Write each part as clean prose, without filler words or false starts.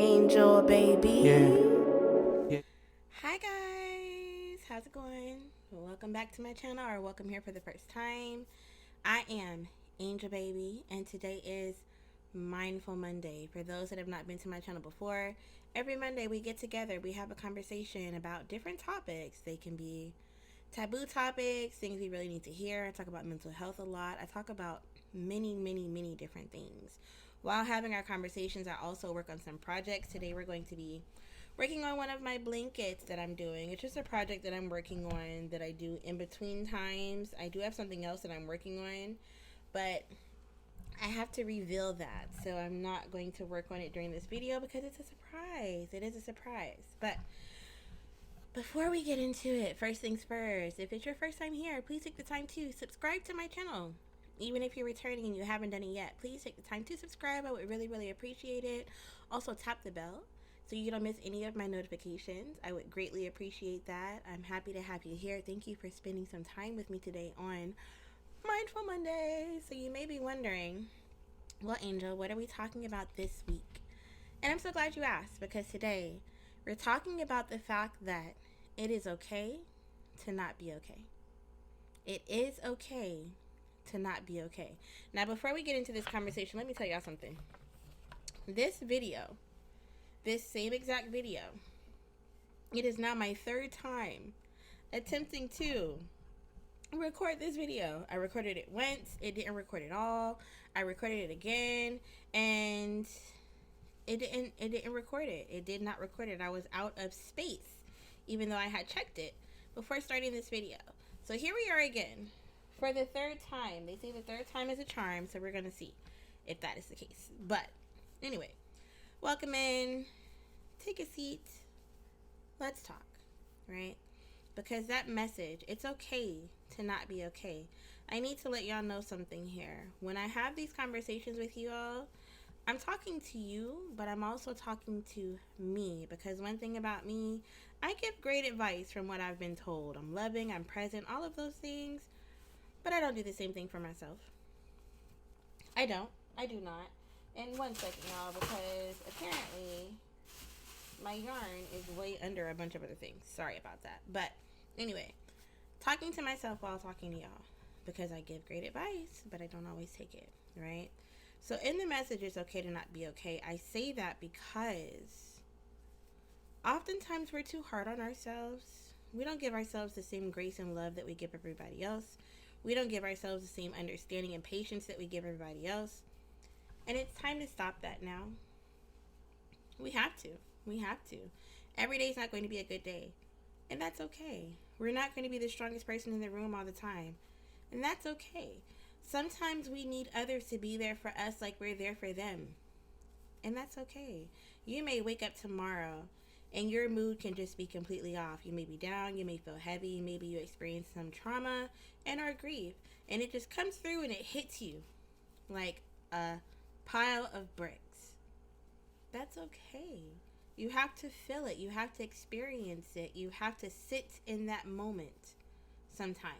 Angel, baby. Yeah. Hi guys, how's it going? Welcome back to my channel, or welcome here for the first time. I am Angel Baby, and today is Mindful Monday. For those that have not been to my channel before, every Monday we get together, we have a conversation about different topics. They can be taboo topics, things we really need to hear. I talk about mental health a lot. I talk about many different things. While having our conversations, I also work on some projects. Today we're going to be working on one of my blankets that I'm doing. It's just a project that I'm working on that I do in between times. I do have something else that I'm working on, but I have to reveal that. So I'm not going to work on it during this video because it's a surprise. It is a surprise. But before we get into it, first things first, if it's your first time here, please take the time to subscribe to my channel. Even if you're returning and you haven't done it yet, please take the time to subscribe. I would really appreciate it. Also, tap the bell so you don't miss any of my notifications. I would greatly appreciate that. I'm happy to have you here. Thank you for spending some time with me today on Mindful Monday. So you may be wondering, well, Angel, what are we talking about this week? And I'm so glad you asked, because today we're talking about the fact that it is okay to not be okay. It is okay to not be okay. Now, before we get into this conversation, let me tell y'all something. This video, this same exact video, it is now my third time attempting to record this video. I recorded it once, it didn't record at all. I recorded it again, and it didn't record it. It did not record it. I was out of space, even though I had checked it before starting this video. So here we are again for the third time. They say the third time is a charm, so we're gonna see if that is the case. But anyway, welcome in, take a seat, let's talk, right? Because that message, it's okay to not be okay. I need to let y'all know something here. When I have these conversations with you all, I'm talking to you, but I'm also talking to me, because one thing about me, I give great advice from what I've been told. I'm loving, I'm present, all of those things, but I don't do the same thing for myself. I don't. I do not. And one second, y'all, because apparently my yarn is way under a bunch of other things. Sorry about that. But anyway, talking to myself while talking to y'all, because I give great advice, but I don't always take it, right? So in the message, it's okay to not be okay, I say that because oftentimes we're too hard on ourselves. We don't give ourselves the same grace and love that we give everybody else. We don't give ourselves the same understanding and patience that we give everybody else. And it's time to stop that now. We have to. We have to. Every day is not going to be a good day. And that's okay. We're not going to be the strongest person in the room all the time. And that's okay. Sometimes we need others to be there for us like we're there for them. And that's okay. You may wake up tomorrow and your mood can just be completely off. You may be down, you may feel heavy, maybe you experience some trauma and or grief, and it just comes through and it hits you like a pile of bricks. That's okay. You have to feel it. You have to experience it. You have to sit in that moment sometimes.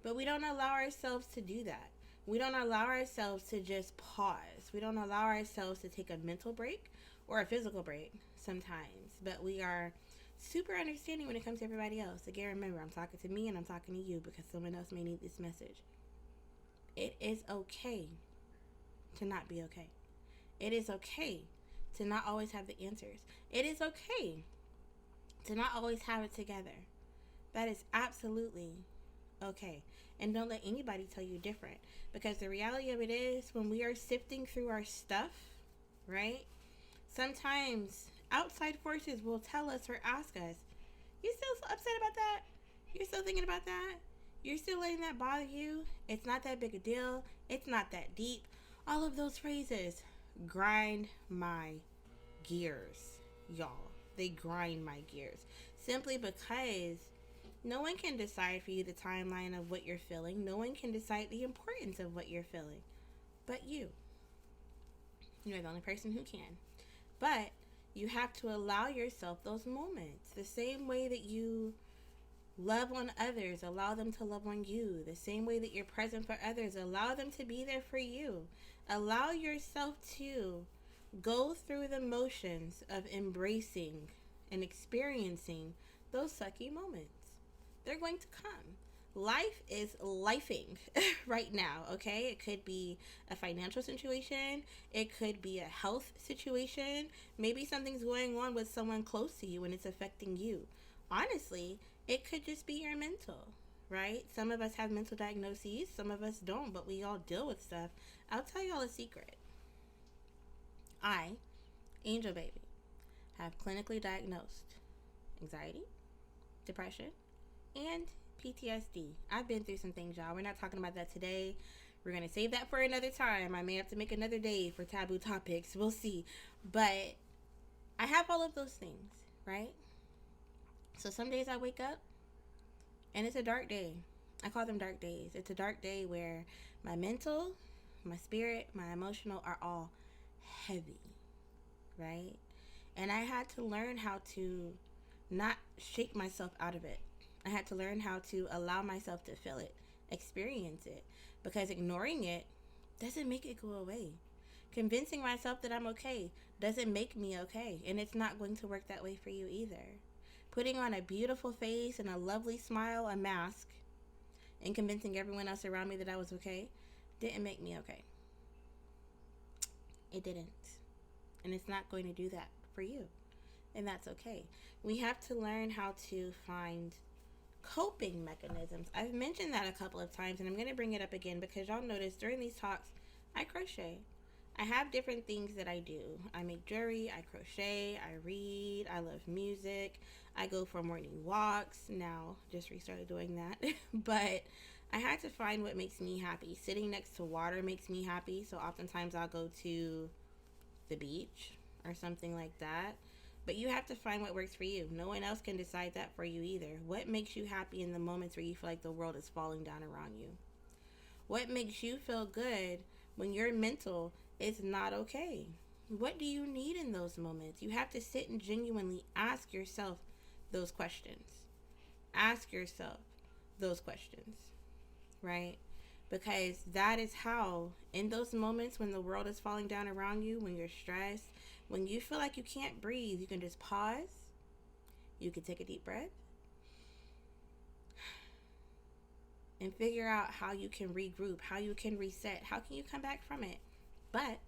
But we don't allow ourselves to do that. We don't allow ourselves to just pause. We don't allow ourselves to take a mental break or a physical break sometimes. But we are super understanding when it comes to everybody else. Again, remember, I'm talking to me and I'm talking to you because someone else may need this message. It is okay to not be okay. It is okay to not always have the answers. It is okay to not always have it together. That is absolutely okay. And don't let anybody tell you different. Because the reality of it is, when we are sifting through our stuff, right? Sometimes outside forces will tell us or ask us, you still upset about that? You're still thinking about that? You're still letting that bother you? It's not that big a deal. It's not that deep. All of those phrases grind my gears, y'all. They grind my gears. Simply because no one can decide for you the timeline of what you're feeling. No one can decide the importance of what you're feeling but you. You're the only person who can. But you have to allow yourself those moments. The same way that you love on others, allow them to love on you. The same way that you're present for others, allow them to be there for you. Allow yourself to Go through the motions of embracing and experiencing those sucky moments. They're going to come. Life is lifing right now, okay? It could be a financial situation, it could be a health situation. Maybe something's going on with someone close to you and it's affecting you. Honestly, it could just be your mental, right? Some of us have mental diagnoses, some of us don't, but we all deal with stuff. I'll tell y'all a secret. I, Angel Baby, have clinically diagnosed anxiety, depression, and PTSD. I've been through some things, y'all. We're not talking about that today. We're going to save that for another time. I may have to make another day for taboo topics. We'll see. But I have all of those things, right? So some days I wake up and it's a dark day. I call them dark days. It's a dark day where my mental, my spirit, my emotional are all heavy, right? And I had to learn how to not shake myself out of it. I had to learn how to allow myself to feel it, experience it, because ignoring it doesn't make it go away. Convincing myself that I'm okay doesn't make me okay, and it's not going to work that way for you either. Putting on a beautiful face and a lovely smile, a mask, and convincing everyone else around me that I was okay didn't make me okay. It didn't. And it's not going to do that for you. And that's okay. We have to learn how to find coping mechanisms. I've mentioned that a couple of times, and I'm going to bring it up again because y'all notice during these talks, I crochet. I have different things that I do. I make jewelry, I crochet, I read, I love music, I go for morning walks. Now, just restarted doing that. But I had to find what makes me happy. Sitting next to water makes me happy, so oftentimes I'll go to the beach or something like that. But you have to find what works for you. No one else can decide that for you either. What makes you happy in the moments where you feel like the world is falling down around you? What makes you feel good when your mental is not okay? What do you need in those moments? You have to sit and genuinely ask yourself those questions. Ask yourself those questions, right? Because that is how, in those moments when the world is falling down around you, when you're stressed, when you feel like you can't breathe, you can just pause. You can take a deep breath and figure out how you can regroup, how you can reset, how can you come back from it. But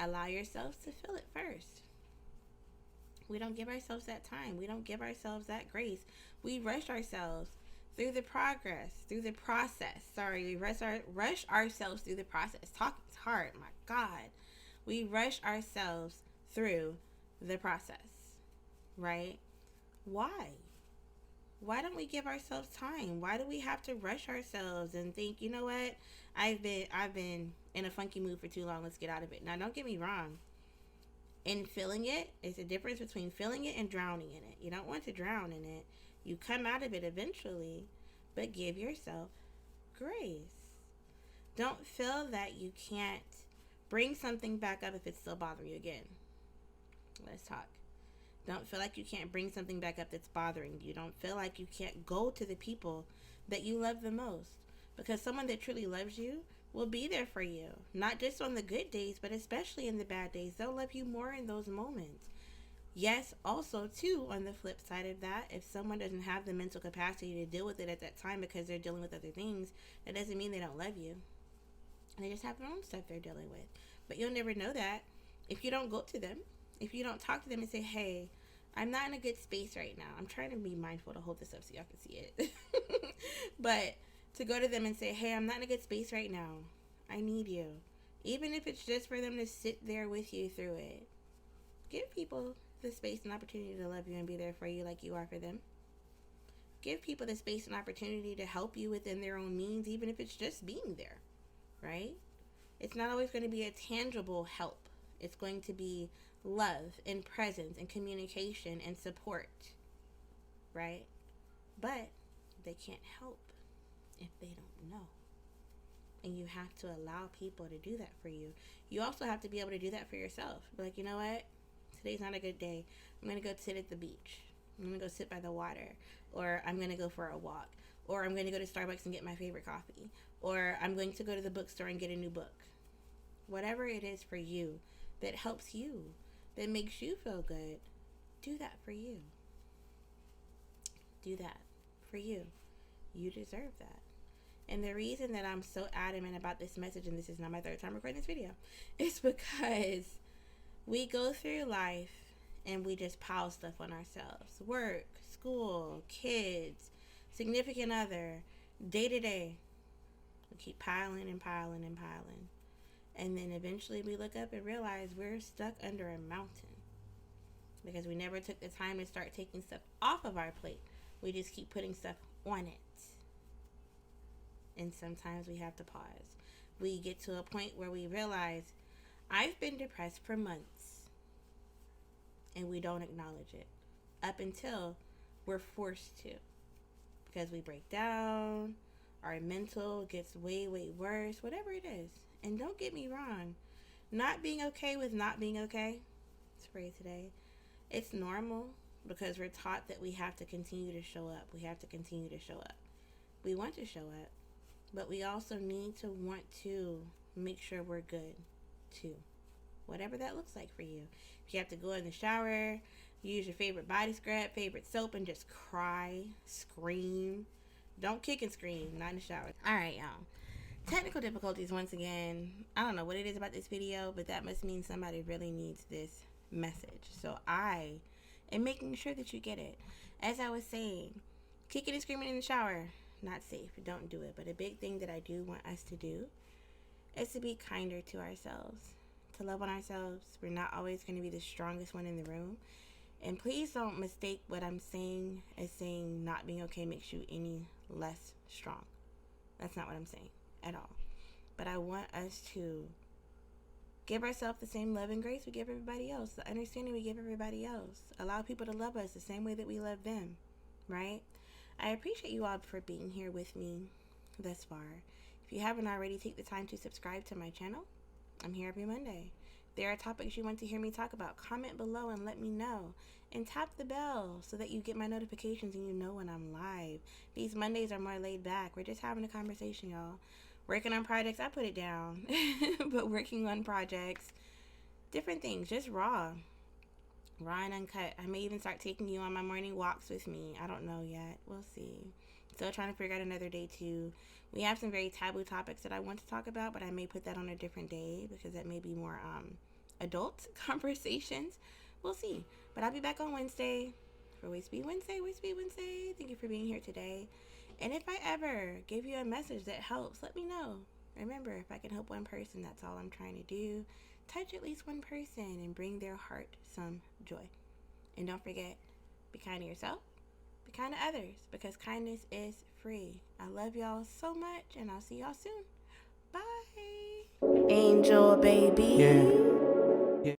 allow yourselves to feel it first. We don't give ourselves that time. We don't give ourselves that grace. We rush ourselves through the process. We rush ourselves through the process. Talk is hard, my God. We rush ourselves through the process, right? Why? Why don't we give ourselves time? Why do we have to rush ourselves and think, you know what? I've been in a funky mood for too long. Let's get out of it. Now, don't get me wrong. In feeling it, it's a difference between feeling it and drowning in it. You don't want to drown in it. You come out of it eventually, but give yourself grace. Don't feel that you can't bring something back up if it's still bothering you again. Let's talk. Don't feel like you can't bring something back up that's bothering you. Don't feel like you can't go to the people that you love the most. Because someone that truly loves you will be there for you. Not just on the good days, but especially in the bad days. They'll love you more in those moments. Yes, also, too, on the flip side of that, if someone doesn't have the mental capacity to deal with it at that time because they're dealing with other things, that doesn't mean they don't love you. They just have their own stuff they're dealing with. But you'll never know that if you don't go to them. If you don't talk to them and say, hey, I'm not in a good space right now. I'm trying to be mindful to hold this up so y'all can see it. But to go to them and say, hey, I'm not in a good space right now. I need you. Even if it's just for them to sit there with you through it. Give people the space and opportunity to love you and be there for you like you are for them. Give people the space and opportunity to help you within their own means, even if it's just being there, right? It's not always going to be a tangible help. It's going to be love and presence and communication and support, right? But they can't help if they don't know. And you have to allow people to do that for you. You also have to be able to do that for yourself. Be like, you know what? Today's not a good day. I'm going to go sit at the beach. I'm going to go sit by the water. Or I'm going to go for a walk. Or I'm going to go to Starbucks and get my favorite coffee. Or I'm going to go to the bookstore and get a new book. Whatever it is for you that helps you, that makes you feel good, do that for you. Do that for you. You deserve that. And the reason that I'm so adamant about this message, and this is not my third time recording this video, is because we go through life and we just pile stuff on ourselves. Work, school, kids, significant other, day to day. We keep piling and piling and piling. And then eventually we look up and realize we're stuck under a mountain because we never took the time to start taking stuff off of our plate. We just keep putting stuff on it. And sometimes we have to pause. We get to a point where we realize, I've been depressed for months. And we don't acknowledge it. Up until we're forced to. Because we break down. Our mental gets way, way worse. Whatever it is. And don't get me wrong. Not being okay with not being okay. Let's pray today. It's normal. Because we're taught that we have to continue to show up. We have to continue to show up. We want to show up. But we also need to want to make sure we're good, too. Whatever that looks like for you. If you have to go in the shower, use your favorite body scrub, favorite soap, and just cry, scream. Don't kick and scream, not in the shower. All right, y'all. Technical difficulties once again. I don't know what it is about this video, but that must mean somebody really needs this message. So I am making sure that you get it. As I was saying, kicking and screaming in the shower, not safe. Don't do it. But a big thing that I do want us to do is to be kinder to ourselves, to love on ourselves. We're not always going to be the strongest one in the room. And please don't mistake what I'm saying as saying not being okay makes you any less strong. That's not what I'm saying at all. But I want us to give ourselves the same love and grace we give everybody else, the understanding we give everybody else. Allow people to love us the same way that we love them, right? I appreciate you all for being here with me thus far. If you haven't already, take the time to subscribe to my channel. I'm here every Monday. If there are topics you want to hear me talk about, comment below and let me know. And tap the bell so that you get my notifications and you know when I'm live. These Mondays are more laid back. We're just having a conversation, y'all. Working on projects, I put it down. But working on projects, different things, just raw and uncut. I may even start taking you on my morning walks with me. I don't know yet. We'll see. Still trying to figure out another day too. We have some very taboo topics that I want to talk about, but I may put that on a different day because that may be more adult conversations. We'll see. But I'll be back on Wednesday for Waist Beat Wednesday. Thank you for being here today. And if I ever give you a message that helps, let me know. Remember, if I can help one person, that's all I'm trying to do. Touch at least one person and bring their heart some joy. And don't forget, be kind to yourself, be kind to others, because kindness is free. I love y'all so much, and I'll see y'all soon. Bye. Angel baby. Yeah.